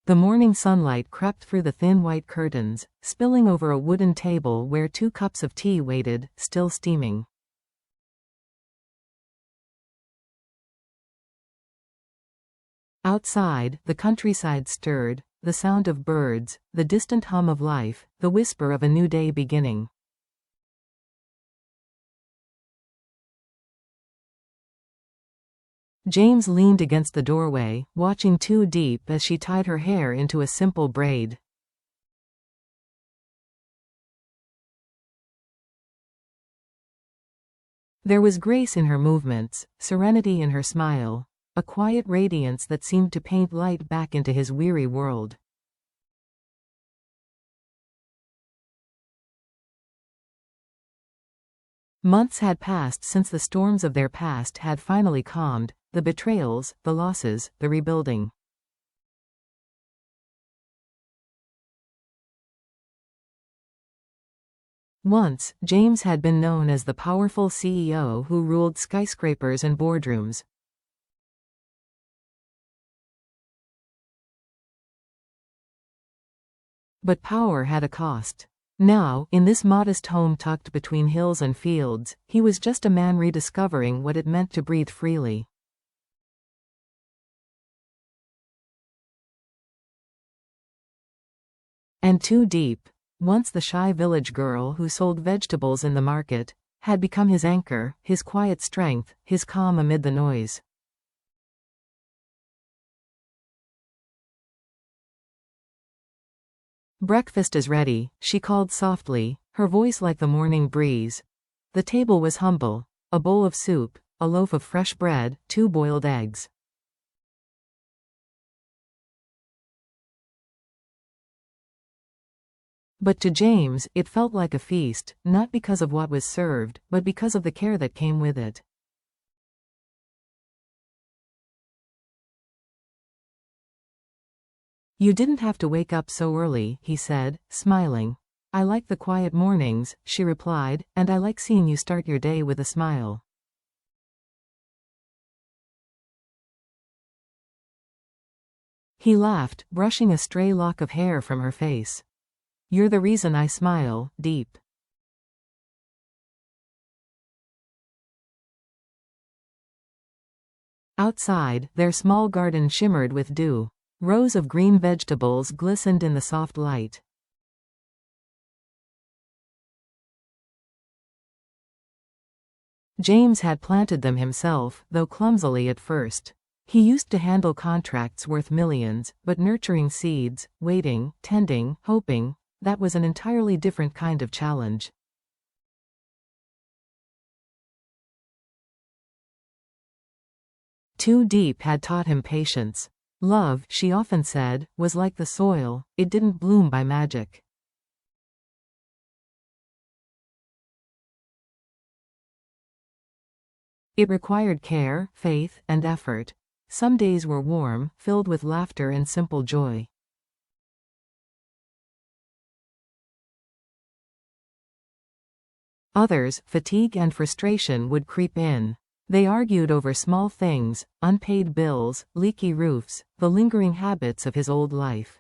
The morning sunlight crept through the thin white curtains, spilling over a wooden table where 2 cups of tea waited, still steaming. Outside, the countryside stirred, the sound of birds, the distant hum of life, the whisper of a new day beginning. James leaned against the doorway, watching Diep as she tied her hair into a simple braid. There was grace in her movements, serenity in her smile, a quiet radiance that seemed to paint light back into his weary world. Months had passed since the storms of their past had finally calmed, the betrayals, the losses, the rebuilding. Once, James had been known as the powerful CEO who ruled skyscrapers and boardrooms. But power had a cost. Now, in this modest home tucked between hills and fields, he was just a man rediscovering what it meant to breathe freely. And Diep, once the shy village girl who sold vegetables in the market, had become his anchor, his quiet strength, his calm amid the noise. "Breakfast is ready," she called softly, her voice like the morning breeze. The table was humble: a bowl of soup, a loaf of fresh bread, 2 boiled eggs. But to James, it felt like a feast, not because of what was served, but because of the care that came with it. "You didn't have to wake up so early," he said, smiling. "I like the quiet mornings," she replied, "and I like seeing you start your day with a smile." He laughed, brushing a stray lock of hair from her face. "You're the reason I smile, Diep." Outside, their small garden shimmered with dew. Rows of green vegetables glistened in the soft light. James had planted them himself, though clumsily at first. He used to handle contracts worth millions, but nurturing seeds, waiting, tending, hoping, that was an entirely different kind of challenge. Diep had taught him patience. Love, she often said, was like the soil, it didn't bloom by magic. It required care, faith, and effort. Some days were warm, filled with laughter and simple joy. Others, fatigue and frustration would creep in. They argued over small things, unpaid bills, leaky roofs, the lingering habits of his old life.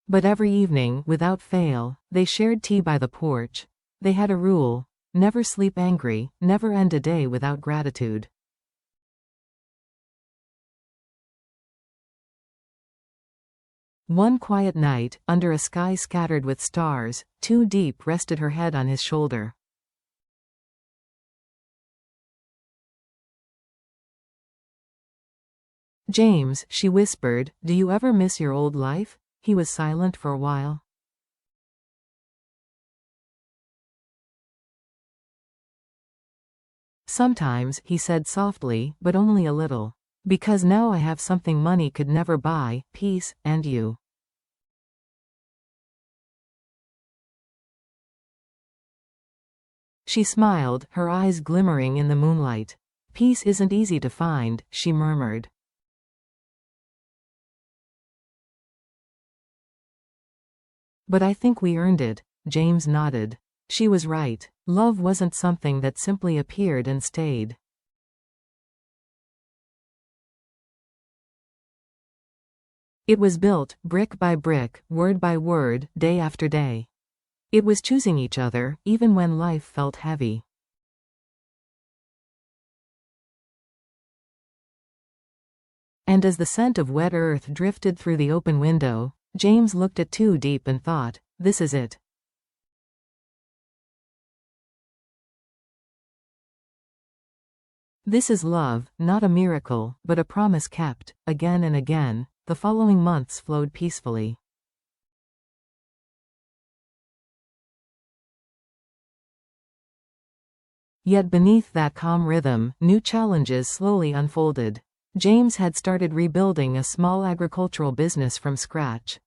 But every evening, without fail, they shared tea by the porch. They had a rule: never sleep angry, never end a day without gratitude. One quiet night, under a sky scattered with stars, Diep rested her head on his shoulder. "James," she whispered, "do you ever miss your old life?" He was silent for a while. "Sometimes," he said softly, "but only a little. Because now I have something money could never buy: peace, and you." She smiled, her eyes glimmering in the moonlight. "Peace isn't easy to find," she murmured. "But I think we earned it," James nodded. She was right. Love wasn't something that simply appeared and stayed. It was built, brick by brick, word by word, day after day. It was choosing each other, even when life felt heavy. And as the scent of wet earth drifted through the open window, James looked at Diep and thought, this is it. This is love, not a miracle, but a promise kept. Again and again, the following months flowed peacefully. Yet beneath that calm rhythm, new challenges slowly unfolded. James had started rebuilding a small agricultural business from scratch.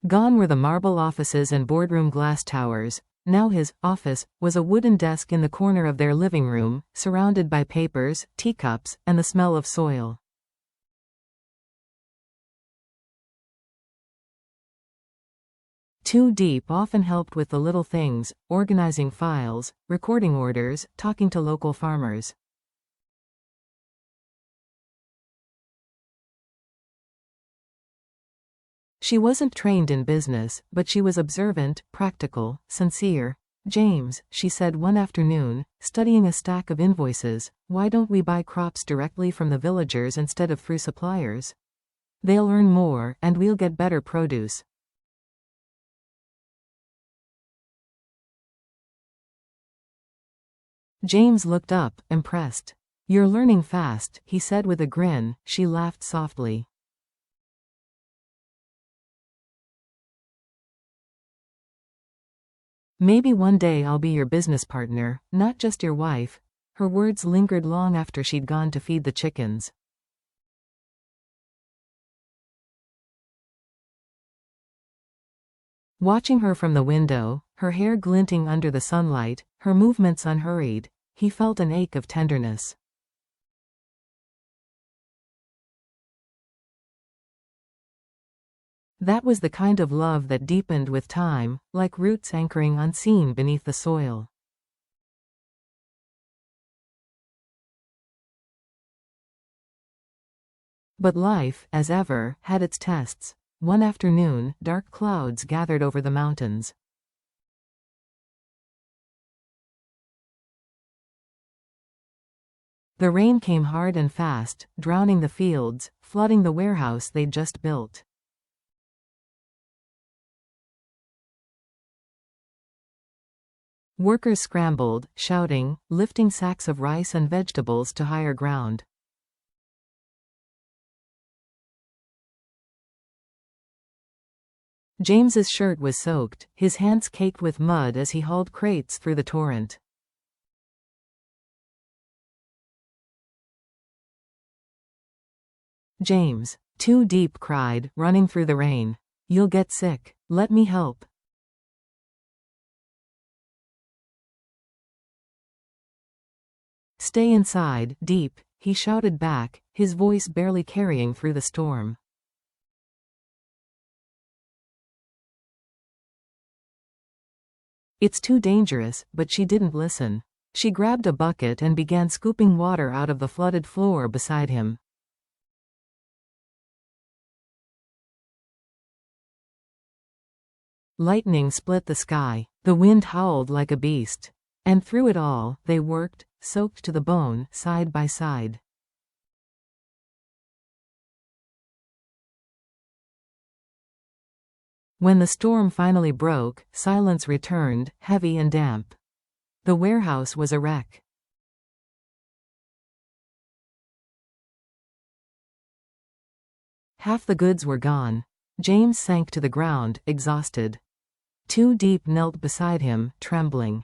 Gone were the marble offices and boardroom glass towers. Now his office was a wooden desk in the corner of their living room, surrounded by papers, teacups, and the smell of soil. Diep often helped with the little things, organizing files, recording orders, talking to local farmers. She wasn't trained in business, but she was observant, practical, sincere. James, she said one afternoon, studying a stack of invoices, why don't we buy crops directly from the villagers instead of through suppliers? They'll earn more, and we'll get better produce. James looked up, impressed. You're learning fast, he said with a grin. She laughed softly. Maybe one day I'll be your business partner, not just your wife. Her words lingered long after she'd gone to feed the chickens. Watching her from the window, her hair glinting under the sunlight, her movements unhurried, he felt an ache of tenderness. That was the kind of love that deepened with time, like roots anchoring unseen beneath the soil. But life, as ever, had its tests. One afternoon, dark clouds gathered over the mountains. The rain came hard and fast, drowning the fields, flooding the warehouse they'd just built. Workers scrambled, shouting, lifting sacks of rice and vegetables to higher ground. James's shirt was soaked, his hands caked with mud as he hauled crates through the torrent. James, Diep cried, running through the rain. You'll get sick. Let me help. Stay inside, Diep, he shouted back, his voice barely carrying through the storm. It's too dangerous, but she didn't listen. She grabbed a bucket and began scooping water out of the flooded floor beside him. Lightning split the sky. The wind howled like a beast. And through it all, they worked, soaked to the bone, side by side. When the storm finally broke, silence returned, heavy and damp. The warehouse was a wreck. Half the goods were gone. James sank to the ground, exhausted. Diep knelt beside him, trembling.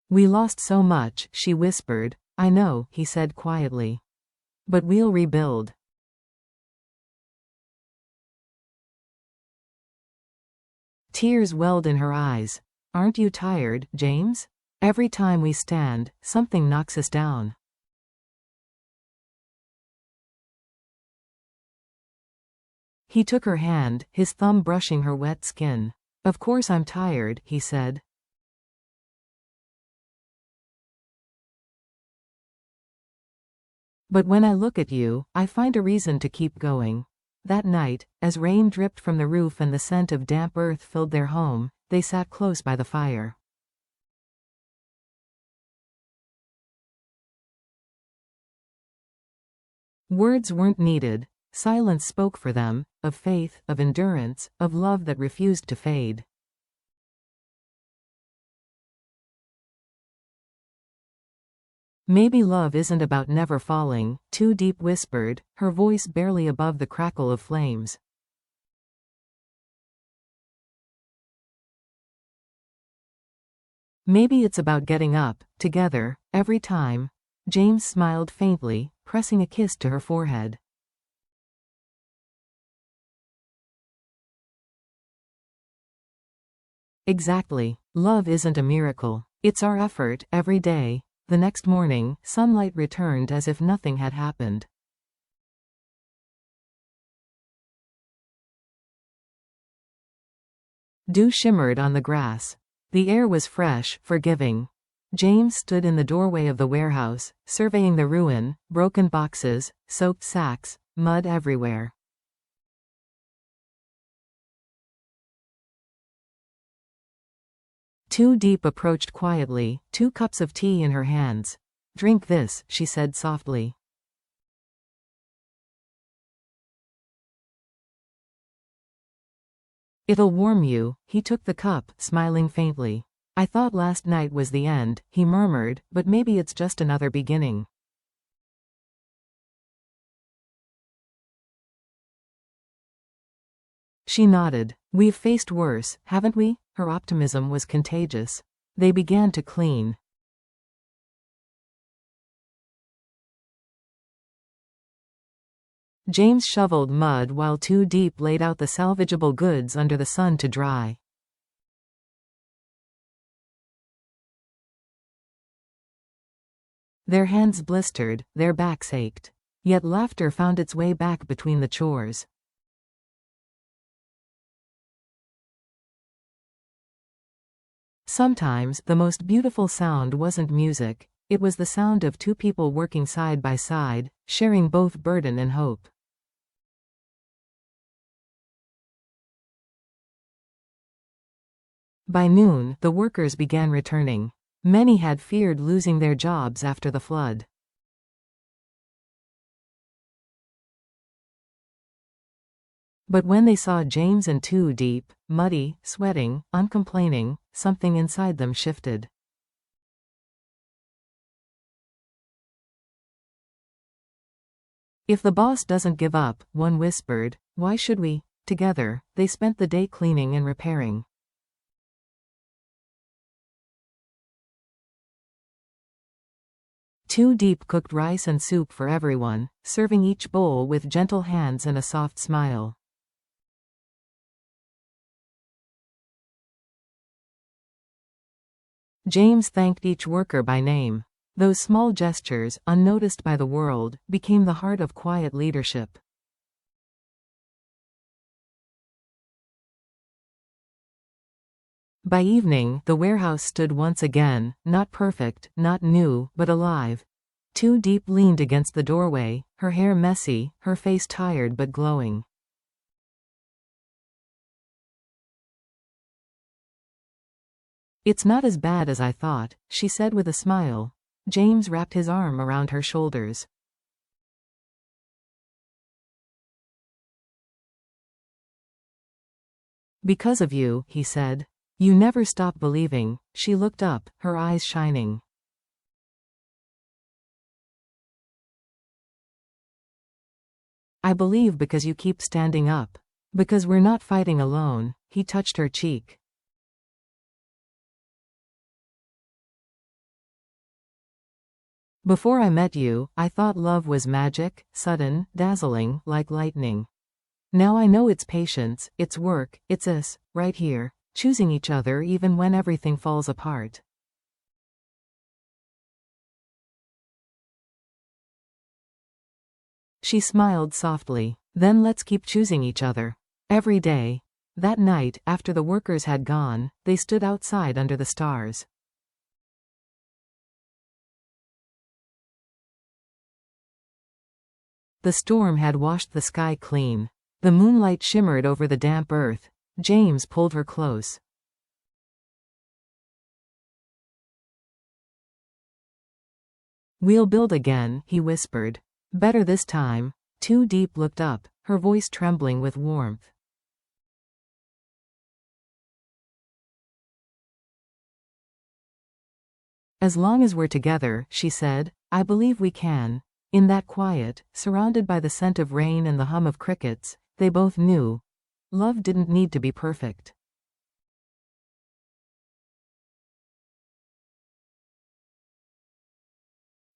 We lost so much, she whispered. I know, he said quietly. But we'll rebuild. Tears welled in her eyes. Aren't you tired, James? Every time we stand, something knocks us down. He took her hand, his thumb brushing her wet skin. Of course I'm tired, he said. But when I look at you, I find a reason to keep going. That night, as rain dripped from the roof and the scent of damp earth filled their home, they sat close by the fire. Words weren't needed. Silence spoke for them, of faith, of endurance, of love that refused to fade. Maybe love isn't about never falling, Too Diep whispered, her voice barely above the crackle of flames. Maybe it's about getting up, together, every time. James smiled faintly, pressing a kiss to her forehead. Exactly. Love isn't a miracle. It's our effort, every day. The next morning, sunlight returned as if nothing had happened. Dew shimmered on the grass. The air was fresh, forgiving. James stood in the doorway of the warehouse, surveying the ruin, broken boxes, soaked sacks, mud everywhere. Too Diep approached quietly, 2 cups of tea in her hands. Drink this, she said softly. It'll warm you. He took the cup, smiling faintly. I thought last night was the end, he murmured, but maybe it's just another beginning. She nodded. We've faced worse, haven't we? Her optimism was contagious. They began to clean. James shoveled mud while Too Diep laid out the salvageable goods under the sun to dry. Their hands blistered, their backs ached. Yet laughter found its way back between the chores. Sometimes, the most beautiful sound wasn't music, it was the sound of 2 people working side by side, sharing both burden and hope. By noon, the workers began returning. Many had feared losing their jobs after the flood. But when they saw James and Too Diep, muddy, sweating, uncomplaining, something inside them shifted. If the boss doesn't give up, one whispered, why should we? Together, they spent the day cleaning and repairing. Too Diep cooked rice and soup for everyone, serving each bowl with gentle hands and a soft smile. James thanked each worker by name. Those small gestures, unnoticed by the world, became the heart of quiet leadership. By evening, the warehouse stood once again, not perfect, not new, but alive. Too Diep leaned against the doorway, her hair messy, her face tired but glowing. It's not as bad as I thought, she said with a smile. James wrapped his arm around her shoulders. Because of you, he said. You never stop believing. She looked up, her eyes shining. I believe because you keep standing up. Because we're not fighting alone. He touched her cheek. Before I met you, I thought love was magic, sudden, dazzling, like lightning. Now I know it's patience, it's work, it's us, right here, choosing each other even when everything falls apart. She smiled softly. Then let's keep choosing each other. Every day. That night, after the workers had gone, they stood outside under the stars. The storm had washed the sky clean. The moonlight shimmered over the damp earth. James pulled her close. "We'll build again," he whispered. "Better this time." Diep looked up, her voice trembling with warmth. "As long as we're together," she said, "I believe we can." In that quiet, surrounded by the scent of rain and the hum of crickets, they both knew love didn't need to be perfect.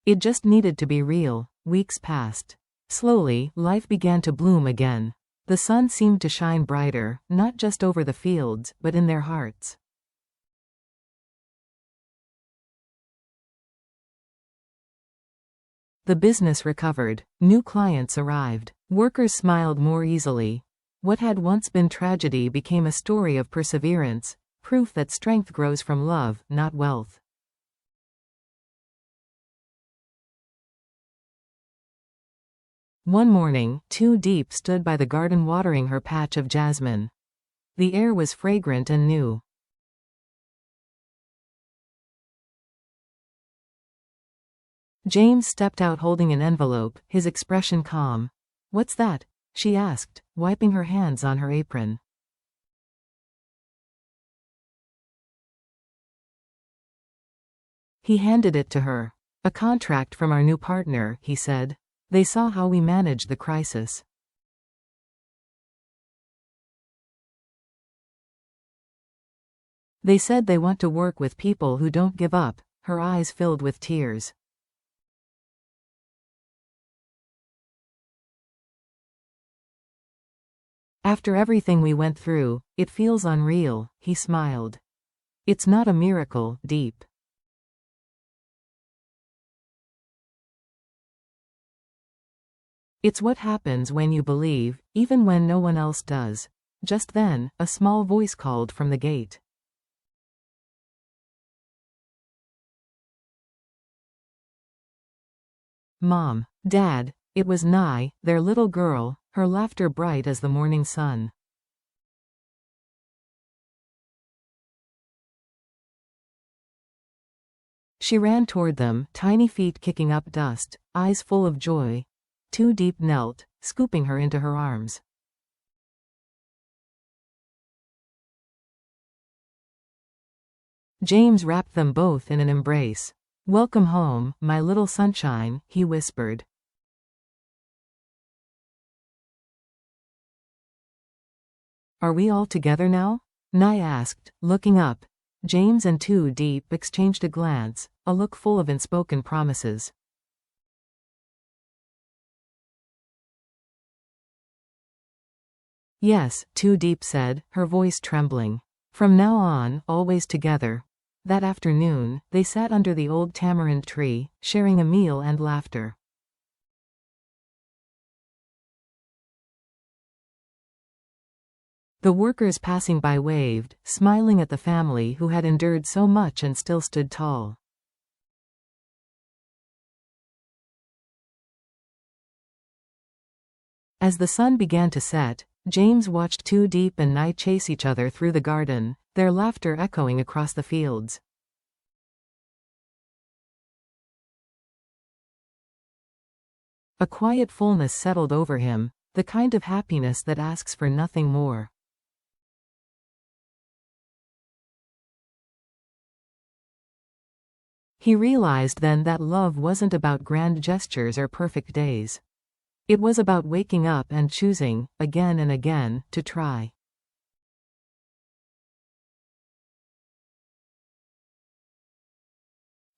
It just needed to be real. Weeks passed. Slowly, life began to bloom again. The sun seemed to shine brighter, not just over the fields, but in their hearts. The business recovered. New clients arrived. Workers smiled more easily. What had once been tragedy became a story of perseverance, proof that strength grows from love, not wealth. One morning, Diep stood by the garden watering her patch of jasmine. The air was fragrant and new. James stepped out holding an envelope, his expression calm. "What's that?" she asked, wiping her hands on her apron. He handed it to her. "A contract from our new partner," he said. "They saw how we managed the crisis." "They said they want to work with people who don't give up." Her eyes filled with tears. "After everything we went through, it feels unreal," he smiled. "It's not a miracle, Diep. It's what happens when you believe, even when no one else does." Just then, a small voice called from the gate. "Mom, Dad." It was Nye, their little girl, her laughter bright as the morning sun. She ran toward them, tiny feet kicking up dust, eyes full of joy. Diep knelt, scooping her into her arms. James wrapped them both in an embrace. "Welcome home, my little sunshine," he whispered. "Are we all together now?" Nye asked, looking up. James and Diep exchanged a glance, a look full of unspoken promises. "Yes," Diep said, her voice trembling. "From now on, always together." That afternoon, they sat under the old tamarind tree, sharing a meal and laughter. The workers passing by waved, smiling at the family who had endured so much and still stood tall. As the sun began to set, James watched Diep and Nye chase each other through the garden, their laughter echoing across the fields. A quiet fullness settled over him, the kind of happiness that asks for nothing more. He realized then that love wasn't about grand gestures or perfect days. It was about waking up and choosing, again and again, to try.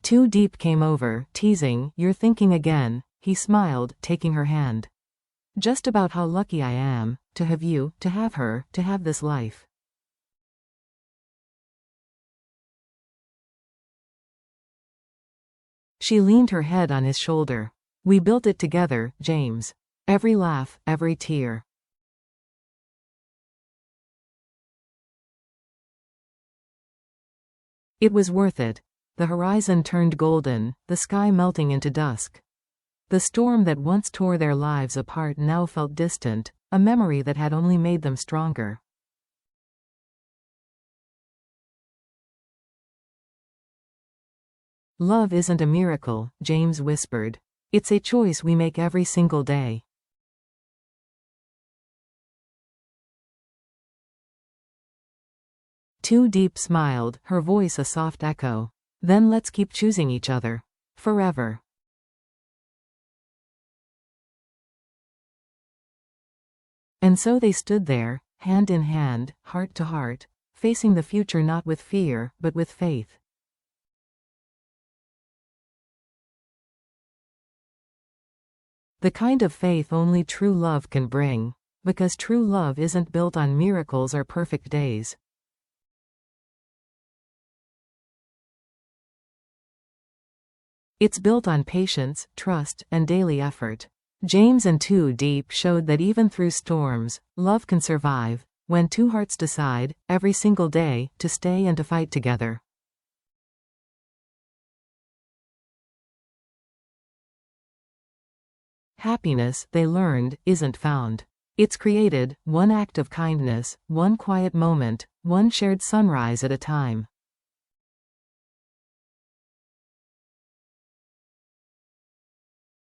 Diep came over, teasing, "You're thinking again." He smiled, taking her hand. "Just about how lucky I am, to have you, to have her, to have this life." She leaned her head on his shoulder. "We built it together, James. Every laugh, every tear." It was worth it. The horizon turned golden, the sky melting into dusk. The storm that once tore their lives apart now felt distant, a memory that had only made them stronger. Love isn't a miracle, James whispered. It's a choice we make every single day. Diep smiled, her voice a soft echo. Then let's keep choosing each other. Forever. And so they stood there, hand in hand, heart to heart, facing the future not with fear, but with faith. The kind of faith only true love can bring, because true love isn't built on miracles or perfect days. It's built on patience, trust, and daily effort. James and Diep showed that even through storms, love can survive, when two hearts decide, every single day, to stay and to fight together. Happiness, they learned, isn't found. It's created, one act of kindness, one quiet moment, one shared sunrise at a time.